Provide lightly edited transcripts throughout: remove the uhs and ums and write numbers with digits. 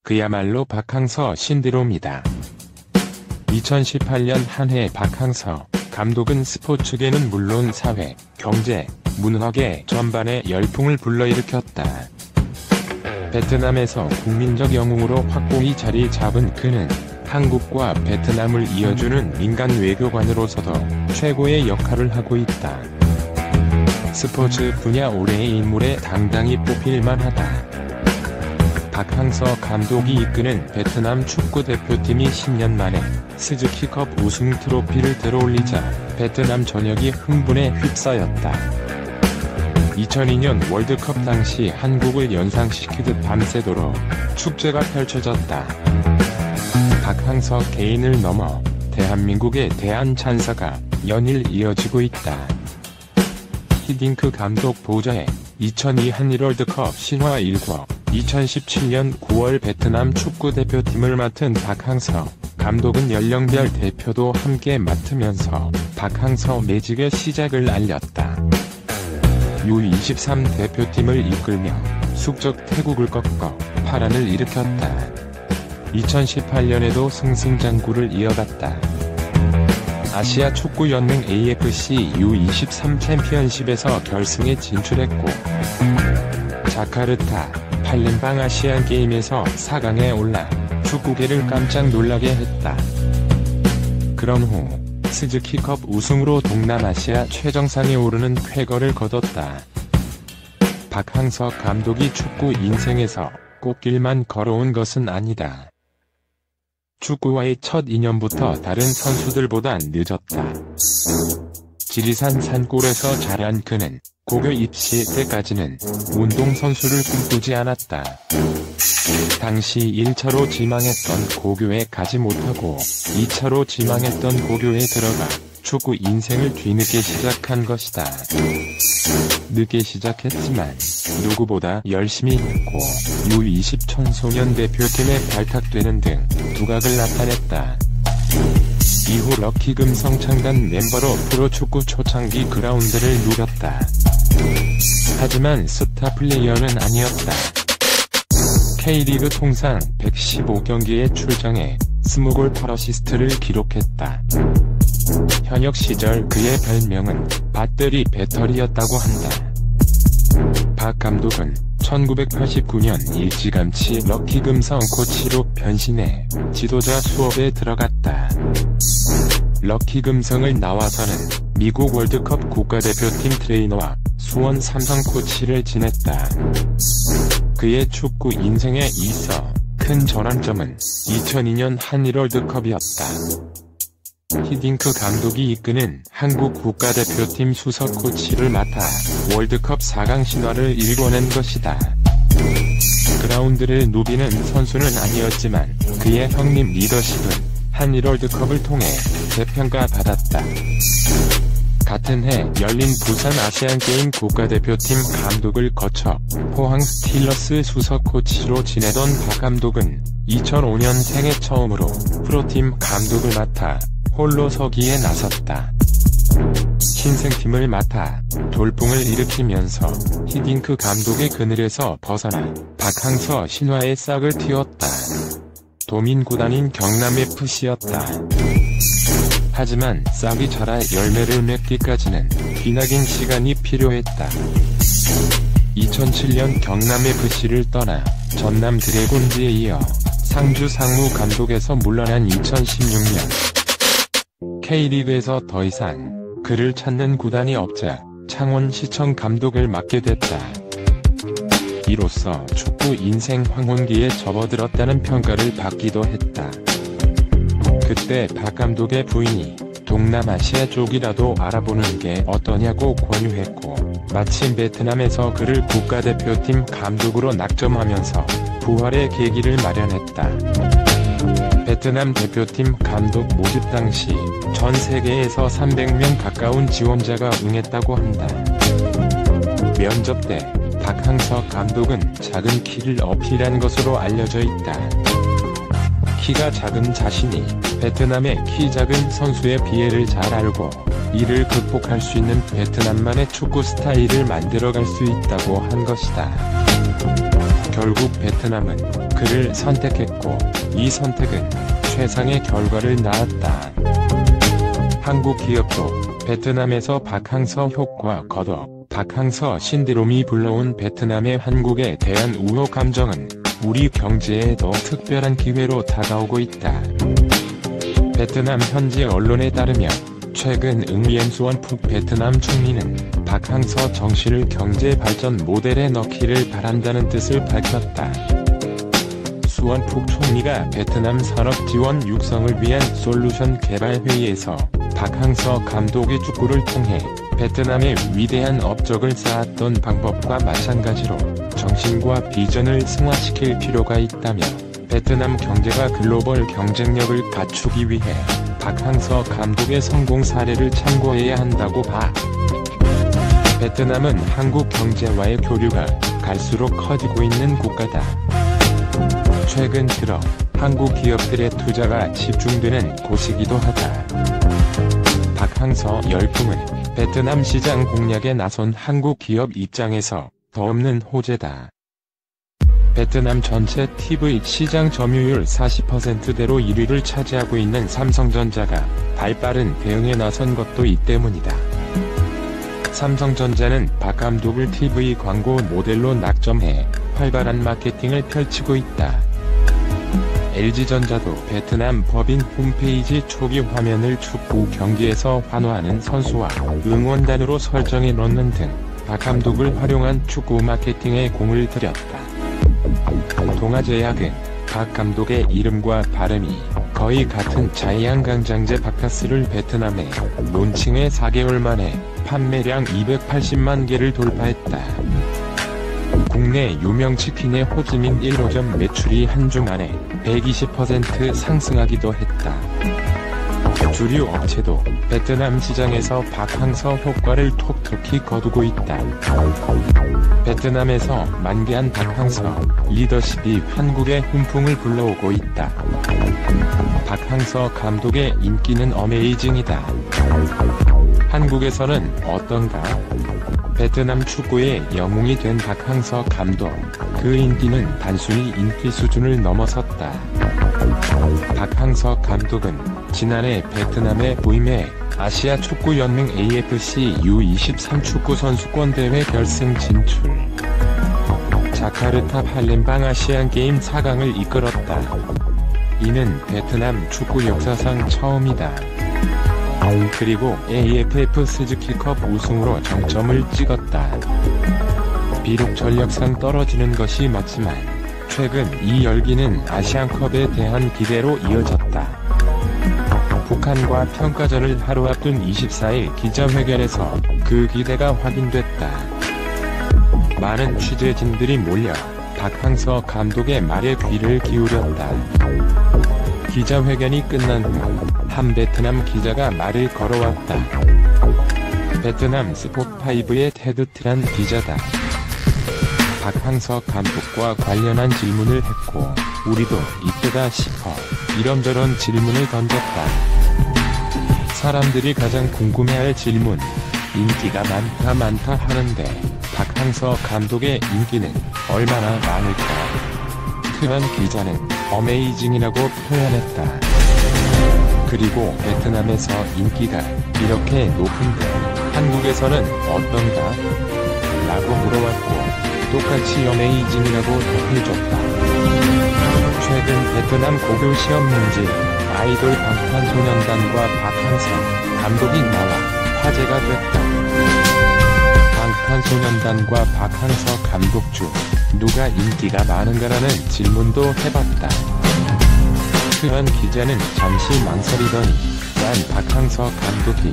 그야말로 박항서 신드롬이다. 2018년 한 해 박항서 감독은 스포츠계는 물론 사회, 경제, 문화계 전반에 열풍을 불러일으켰다. 베트남에서 국민적 영웅으로 확고히 자리 잡은 그는 한국과 베트남을 이어주는 민간 외교관으로서도 최고의 역할을 하고 있다. 스포츠 분야 올해의 인물에 당당히 뽑힐 만하다. 박항서 감독이 이끄는 베트남 축구대표팀이 10년 만에 스즈키컵 우승 트로피를 들어올리자 베트남 전역이 흥분에 휩싸였다. 2002년 월드컵 당시 한국을 연상시키듯 밤새도록 축제가 펼쳐졌다. 박항서 개인을 넘어 대한민국의 대한 찬사가 연일 이어지고 있다. 히딩크 감독 보좌에 2002 한일월드컵 신화 1국, 2017년 9월 베트남 축구대표팀을 맡은 박항서 감독은 연령별 대표도 함께 맡으면서 박항서 매직의 시작을 알렸다. U23 대표팀을 이끌며 숙적 태국을 꺾어 파란을 일으켰다. 2018년에도 승승장구를 이어갔다. 아시아 축구연맹 AFC U23 챔피언십에서 결승에 진출했고 자카르타, 팔렘방 아시안게임에서 4강에 올라 축구계를 깜짝 놀라게 했다. 그런 후 스즈키컵 우승으로 동남아시아 최정상에 오르는 쾌거를 거뒀다. 박항서 감독이 축구 인생에서 꽃길만 걸어온 것은 아니다. 축구와의 첫 인연부터 다른 선수들보다 늦었다. 지리산 산골에서 자란 그는 고교 입시 때까지는 운동선수를 꿈꾸지 않았다. 당시 1차로 지망했던 고교에 가지 못하고 2차로 지망했던 고교에 들어가 축구 인생을 뒤늦게 시작한 것이다. 늦게 시작했지만 누구보다 열심히 했고 U20 청소년 대표팀에 발탁되는 등 두각을 나타냈다. 이후 럭키금성 창단 멤버로 프로축구 초창기 그라운드를 누볐다. 하지만 스타 플레이어는 아니었다. K리그 통산 115경기에 출장해 20골 8어시스트를 기록했다. 현역 시절 그의 별명은 밧데리 배터리였다고 한다. 박 감독은 1989년 일찌감치 럭키금성 코치로 변신해 지도자 수업에 들어갔다. 럭키금성을 나와서는 미국 월드컵 국가대표팀 트레이너와 수원 삼성 코치를 지냈다. 그의 축구 인생에 있어 큰 전환점은 2002년 한일 월드컵이었다. 히딩크 감독이 이끄는 한국 국가대표팀 수석 코치를 맡아 월드컵 4강 신화를 일궈낸 것이다. 그라운드를 누비는 선수는 아니었지만 그의 형님 리더십은 한일 월드컵을 통해 재평가받았다. 같은 해 열린 부산 아시안게임 국가대표팀 감독을 거쳐 포항 스틸러스 수석 코치로 지내던 박 감독은 2005년 생애 처음으로 프로팀 감독을 맡아 홀로 서기에 나섰다. 신생팀을 맡아 돌풍을 일으키면서 히딩크 감독의 그늘에서 벗어나 박항서 신화의 싹을 틔웠다. 도민구단인 경남FC였다. 하지만 싹이 자라 열매를 맺기까지는 기나긴 시간이 필요했다. 2007년 경남FC를 떠나 전남 드래곤즈에 이어 상주 상무 감독에서 물러난 2016년 K리그에서 더 이상 그를 찾는 구단이 없자 창원시청 감독을 맡게 됐다. 이로써 축구 인생 황혼기에 접어들었다는 평가를 받기도 했다. 그때 박 감독의 부인이 동남아시아 쪽이라도 알아보는 게 어떠냐고 권유했고 마침 베트남에서 그를 국가대표팀 감독으로 낙점하면서 부활의 계기를 마련했다. 베트남 대표팀 감독 모집 당시 전 세계에서 300명 가까운 지원자가 응했다고 한다. 면접 때 박항서 감독은 작은 키를 어필한 것으로 알려져 있다. 키가 작은 자신이 베트남의 키 작은 선수의 피해를 잘 알고 이를 극복할 수 있는 베트남만의 축구 스타일을 만들어갈 수 있다고 한 것이다. 결국 베트남은 그를 선택했고, 이 선택은 최상의 결과를 낳았다. 한국 기업도 베트남에서 박항서 효과 거둬 박항서 신드롬이 불러온 베트남의 한국에 대한 우호 감정은 우리 경제에 더 특별한 기회로 다가오고 있다. 베트남 현지 언론에 따르면 최근 응우엔 수원푹 베트남 총리는 박항서 정씨를 경제 발전 모델에 넣기를 바란다는 뜻을 밝혔다. 수원푹 총리가 베트남 산업 지원 육성을 위한 솔루션 개발 회의에서 박항서 감독의 축구를 통해 베트남의 위대한 업적을 쌓았던 방법과 마찬가지로 정신과 비전을 승화시킬 필요가 있다며 베트남 경제가 글로벌 경쟁력을 갖추기 위해 박항서 감독의 성공 사례를 참고해야 한다고 봐. 베트남은 한국 경제와의 교류가 갈수록 커지고 있는 국가다. 최근 들어 한국 기업들의 투자가 집중되는 곳이기도 하다. 박항서 열풍은 베트남 시장 공략에 나선 한국 기업 입장에서 더없는 호재다. 베트남 전체 TV 시장 점유율 40%대로 1위를 차지하고 있는 삼성전자가 발빠른 대응에 나선 것도 이 때문이다. 삼성전자는 박 감독을 TV 광고 모델로 낙점해 활발한 마케팅을 펼치고 있다. LG전자도 베트남 법인 홈페이지 초기 화면을 축구 경기에서 환호하는 선수와 응원단으로 설정해 놓는 등 박 감독을 활용한 축구 마케팅에 공을 들였다. 동아제약은 박 감독의 이름과 발음이 거의 같은 자이앙강장제 바카스를 베트남에 론칭해 4개월 만에 판매량 280만 개를 돌파했다. 국내 유명 치킨의 호지민 1호점 매출이 한 주 만에 120% 상승하기도 했다. 주류 업체도 베트남 시장에서 박항서 효과를 톡톡히 거두고 있다. 베트남에서 만개한 박항서 리더십이 한국에 훈풍을 불러오고 있다. 박항서 감독의 인기는 어메이징이다. 한국에서는 어떤가? 베트남 축구의 영웅이 된 박항서 감독, 그 인기는 단순히 인기 수준을 넘어섰다. 박항서 감독은 지난해 베트남에 부임해 아시아 축구연맹 AFC U23 축구 선수권 대회 결승 진출, 자카르타 팔렘방 아시안게임 4강을 이끌었다. 이는 베트남 축구 역사상 처음이다. 그리고 AFF 스즈키컵 우승으로 정점을 찍었다. 비록 전력상 떨어지는 것이 맞지만 최근 이 열기는 아시안컵에 대한 기대로 이어졌다. 북한과 평가전을 하루 앞둔 24일 기자회견에서 그 기대가 확인됐다. 많은 취재진들이 몰려 박항서 감독의 말에 귀를 기울였다. 기자회견이 끝난 후 한 베트남 기자가 말을 걸어왔다. 베트남 스포5의 테드 트란 기자다. 박항서 감독과 관련한 질문을 했고 우리도 이때다 싶어 이런저런 질문을 던졌다. 사람들이 가장 궁금해할 질문, 인기가 많다 하는데 박항서 감독의 인기는 얼마나 많을까? 트란 기자는 어메이징이라고 표현했다. 그리고 베트남에서 인기가 이렇게 높은데 한국에서는 어떤가? 라고 물어왔고 똑같이 어메이징이라고 답해줬다. 최근 베트남 고교 시험 문제, 아이돌 방탄소년단과 박항서 감독이 나와 화제가 됐다. 방탄소년단과 박항서 감독 중 누가 인기가 많은가라는 질문도 해봤다. 트런 기자는 잠시 망설이더니 난 박항서 감독이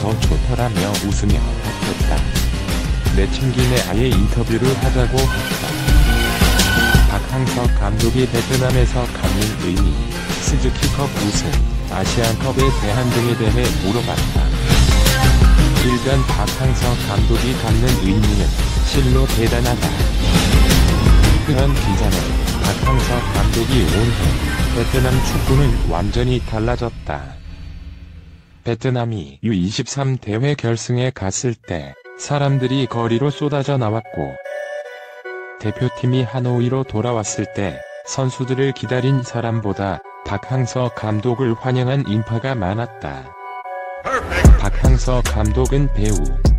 더 좋더라며 웃으며 답했다. 내친 김에 아예 인터뷰를 하자고 했다. 박항서 감독이 베트남에서 갖는 의미, 스즈키컵 우승, 아시안컵의 대한 등에 대해 물어봤다. 일단 박항서 감독이 갖는 의미는 실로 대단하다. 그런 기자는 박항서 감독이 온 후 베트남 축구는 완전히 달라졌다. 베트남이 U23 대회 결승에 갔을 때 사람들이 거리로 쏟아져 나왔고 대표팀이 하노이로 돌아왔을 때 선수들을 기다린 사람보다 박항서 감독을 환영한 인파가 많았다. 박항서 감독은 배우,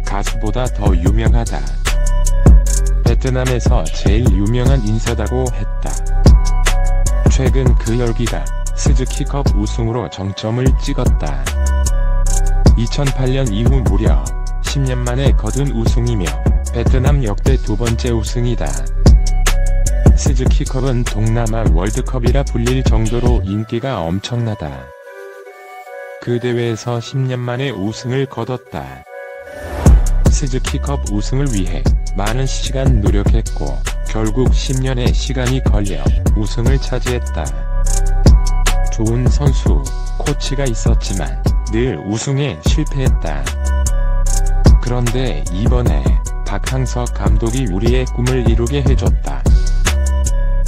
가수보다 더 유명하다. 베트남에서 제일 유명한 인사다고 했다. 최근 그 열기가 스즈키컵 우승으로 정점을 찍었다. 2008년 이후 무려 10년 만에 거둔 우승이며 베트남 역대 두 번째 우승이다. 스즈키컵은 동남아 월드컵이라 불릴 정도로 인기가 엄청나다. 그 대회에서 10년 만에 우승을 거뒀다. 스즈키컵 우승을 위해 많은 시간 노력했고 결국 10년의 시간이 걸려 우승을 차지했다. 좋은 선수, 코치가 있었지만 늘 우승에 실패했다. 그런데 이번에 박항서 감독이 우리의 꿈을 이루게 해줬다.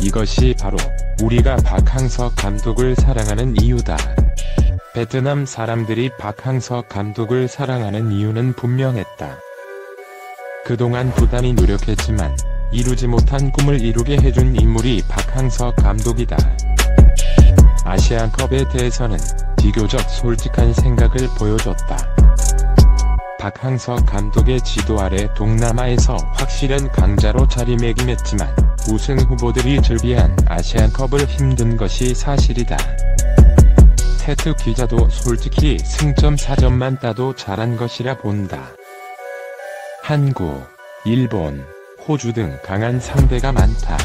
이것이 바로 우리가 박항서 감독을 사랑하는 이유다. 베트남 사람들이 박항서 감독을 사랑하는 이유는 분명했다. 그동안 부단히 노력했지만 이루지 못한 꿈을 이루게 해준 인물이 박항서 감독이다. 아시안컵에 대해서는 비교적 솔직한 생각을 보여줬다. 박항서 감독의 지도 아래 동남아에서 확실한 강자로 자리매김했지만 우승 후보들이 즐비한 아시안컵을 힘든 것이 사실이다. 테트 기자도 솔직히 승점 4점만 따도 잘한 것이라 본다. 한국, 일본, 호주 등 강한 상대가 많다.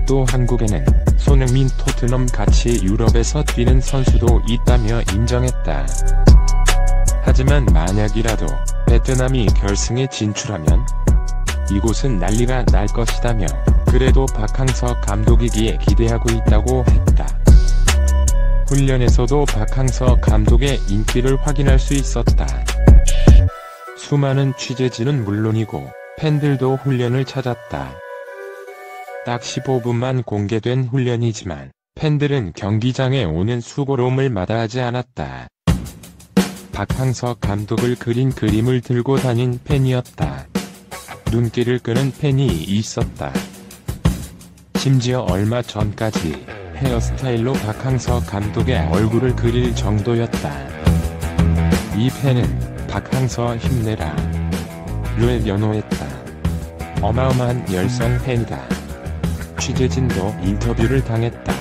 또 한국에는 손흥민, 토트넘 같이 유럽에서 뛰는 선수도 있다며 인정했다. 하지만 만약이라도 베트남이 결승에 진출하면 이곳은 난리가 날 것이다며 그래도 박항서 감독이기에 기대하고 있다고 했다. 훈련에서도 박항서 감독의 인기를 확인할 수 있었다. 수많은 취재진은 물론이고 팬들도 훈련을 찾았다. 딱 15분만 공개된 훈련이지만 팬들은 경기장에 오는 수고로움을 마다하지 않았다. 박항서 감독을 그린 그림을 들고 다닌 팬이었다. 눈길을 끄는 팬이 있었다. 심지어 얼마 전까지 헤어스타일로 박항서 감독의 얼굴을 그릴 정도였다. 이 팬은 박항서 힘내라 를 연호했다. 어마어마한 열성 팬이다. 취재진도 인터뷰를 당했다.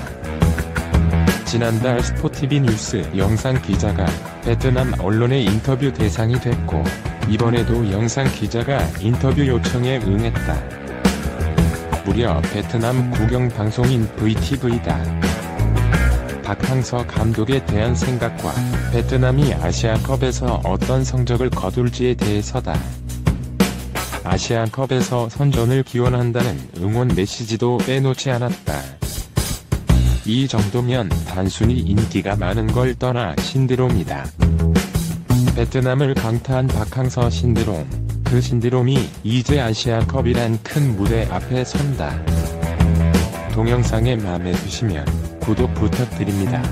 지난달 스포티비 뉴스 영상 기자가 베트남 언론의 인터뷰 대상이 됐고 이번에도 영상 기자가 인터뷰 요청에 응했다. 무려 베트남 국영방송인 VTV다. 박항서 감독에 대한 생각과 베트남이 아시안컵에서 어떤 성적을 거둘지에 대해서다. 아시안컵에서 선전을 기원한다는 응원 메시지도 빼놓지 않았다. 이 정도면 단순히 인기가 많은 걸 떠나 신드롬이다. 베트남을 강타한 박항서 신드롬, 그 신드롬이 이제 아시안컵이란 큰 무대 앞에 선다. 동영상에 마음에 드시면 구독 부탁드립니다.